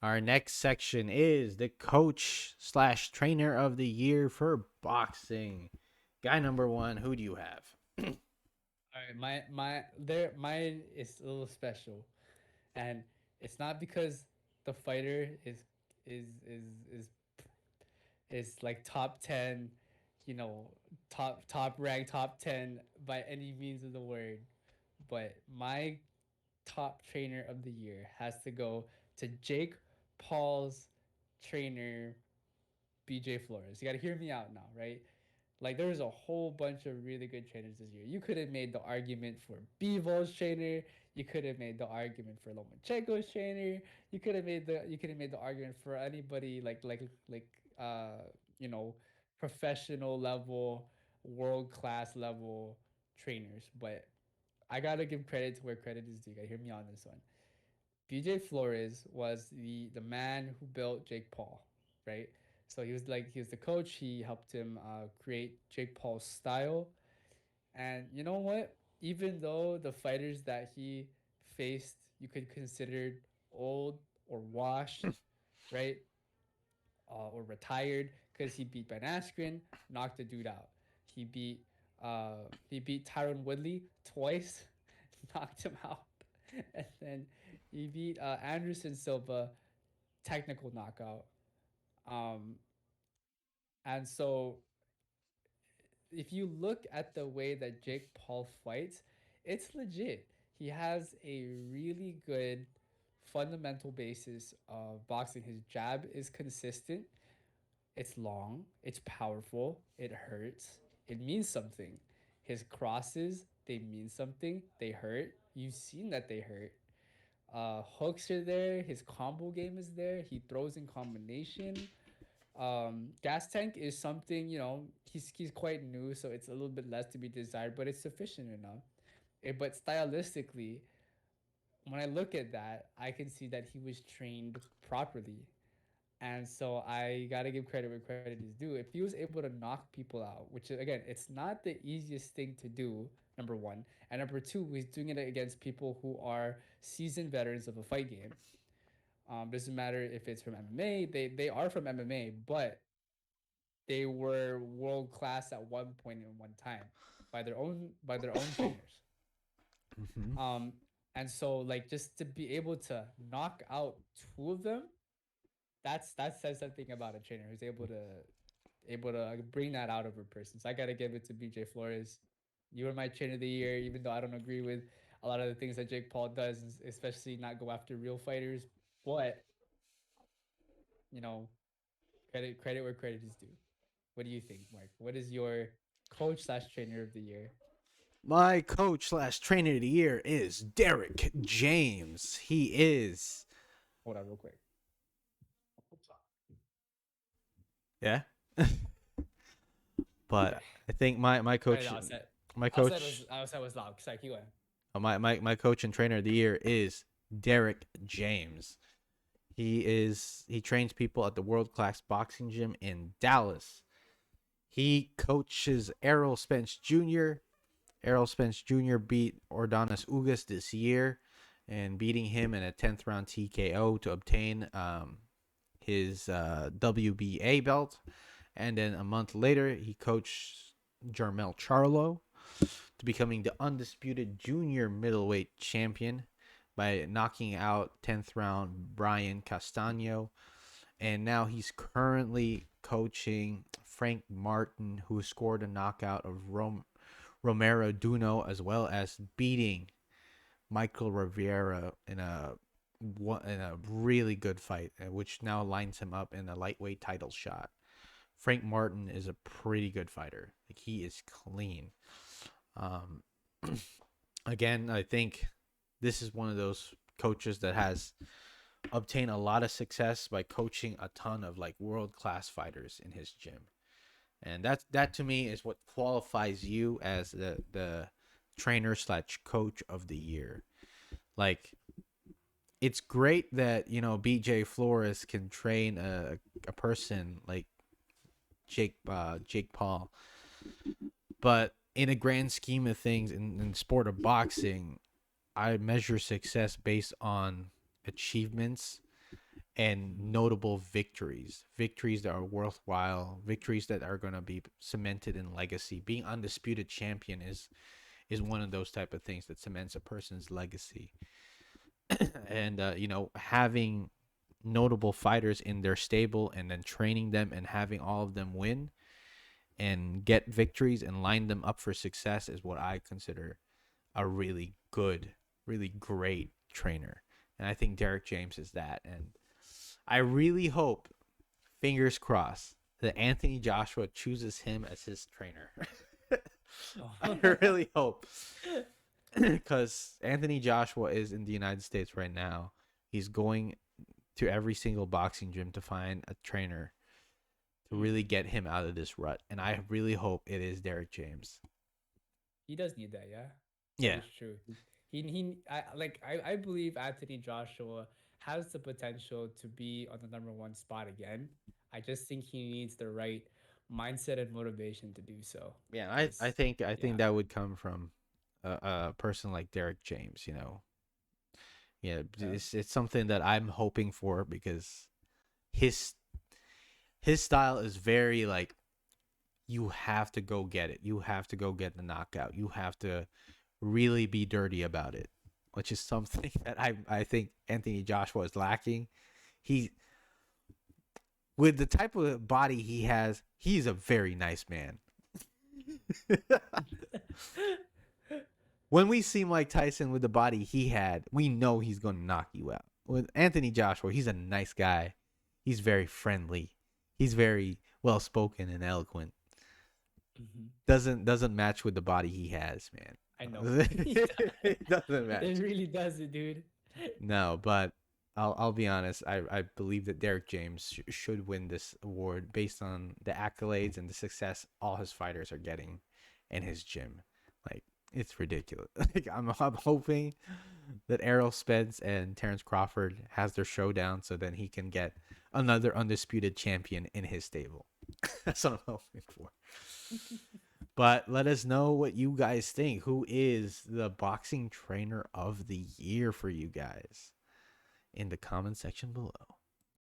Our next section is the coach slash trainer of the year for boxing. Guy number one, who do you have? All right, mine is a little special, and it's not because the fighter is is is is like top 10, you know, top rank top 10 by any means of the word, but my top trainer of the year has to go to Jake Paul's trainer, BJ Flores. You got to hear me out now, right? Like there was a whole bunch of really good trainers this year. You could have made the argument for Bevol's trainer. You could have made the argument for Lomachenko's trainer. You could have made the argument for anybody like uh you know professional level, world class level trainers. But I gotta give credit to where credit is due. You gotta hear me on this one. BJ Flores was the man who built Jake Paul, right? So he was the coach. He helped him create Jake Paul's style. And you know what? Even though the fighters that he faced you could consider old or washed, right, or retired, because he beat Ben Askren, knocked the dude out. He beat he beat Tyron Woodley twice, knocked him out, and then he beat Anderson Silva, technical knockout. Um, and so if you look at the way that Jake Paul fights, it's legit. He has a really good fundamental basis of boxing. His jab is consistent. It's long, it's powerful, it hurts, it means something. His crosses, they mean something, they hurt. You've seen that they hurt. Hooks are there, his combo game is there, he throws in combination. Gas tank is something, he's quite new, so it's a little bit less to be desired, but it's sufficient enough. But stylistically, when I look at that, I can see that he was trained properly. And so I gotta give credit where credit is due. If he was able to knock people out, which again, it's not the easiest thing to do, number one. And number two, he's doing it against people who are seasoned veterans of a fight game. Doesn't matter if it's from MMA, they are from MMA, but they were world class at one point in one time by their own trainers. Mm-hmm. Um, and so like just to be able to knock out two of them, that says something about a trainer who's able to bring that out of a person. So I gotta give it to BJ Flores. You were my trainer of the year, even though I don't agree with a lot of the things that Jake Paul does, especially not go after real fighters. But you know, credit where credit is due. What do you think, Mark? What is your coach slash trainer of the year? My coach slash trainer of the year is Derek James. He is, Hold on, real quick. yeah. But Okay. I think my All right, coach, I'll set. my I'll set was coach, I'll set was loud. Sorry, keep going. my coach and trainer of the year is Derek James. He trains people at the world class boxing gym in Dallas. He coaches Errol Spence Jr. Errol Spence Jr. beat Ordonis Ugas this year and beating him in a 10th round TKO to obtain his WBA belt. And then a month later, he coached Jarmel Charlo to becoming the undisputed junior middleweight champion by knocking out 10th round Brian Castano. And now he's currently coaching Frank Martin, who scored a knockout of Romero Duno, as well as beating Michael Rivera in a really good fight, which now lines him up in a lightweight title shot. Frank Martin is a pretty good fighter. Like he is clean. Um, again, I think this is one of those coaches that has obtained a lot of success by coaching a ton of like world class fighters in his gym, and that to me is what qualifies you as the trainer slash coach of the year. Like it's great that BJ Flores can train a person like Jake Paul, but in a grand scheme of things in the sport of boxing, I measure success based on achievements and notable victories, victories that are worthwhile, victories that are going to be cemented in legacy. Being undisputed champion is one of those type of things that cements a person's legacy. And having notable fighters in their stable and then training them and having all of them win and get victories and line them up for success is what I consider a really good, really great trainer. And I think Derek James is that. And I really hope, fingers crossed, that Anthony Joshua chooses him as his trainer. I really hope. Because Anthony Joshua is in the United States right now. He's going to every single boxing gym to find a trainer to really get him out of this rut. And I really hope it is Derek James. He does need that, yeah. Yeah. It's true. I believe Anthony Joshua has the potential to be on the number one spot again. I just think he needs the right mindset and motivation to do so. Yeah, I think that would come from a person like Derek James, Yeah, it's something that I'm hoping for because his style is very like you have to go get it. You have to go get the knockout. You have to really be dirty about it, which is something that I think Anthony Joshua is lacking. He with the type of body he has, he's a very nice man. When we see Mike Tyson with the body he had, we know he's going to knock you out. With Anthony Joshua, he's a nice guy. He's very friendly. He's very well spoken and eloquent. Doesn't match with the body he has, man. I know. It doesn't match. It really doesn't, dude. No, but I'll be honest. I believe that Derek James should win this award based on the accolades and the success all his fighters are getting in his gym. Like, it's ridiculous. Like, I'm hoping that Errol Spence and Terrence Crawford has their showdown so then he can get another undisputed champion in his stable. That's what I'm hoping for. But let us know what you guys think. Who is the boxing trainer of the year for you guys in the comment section below?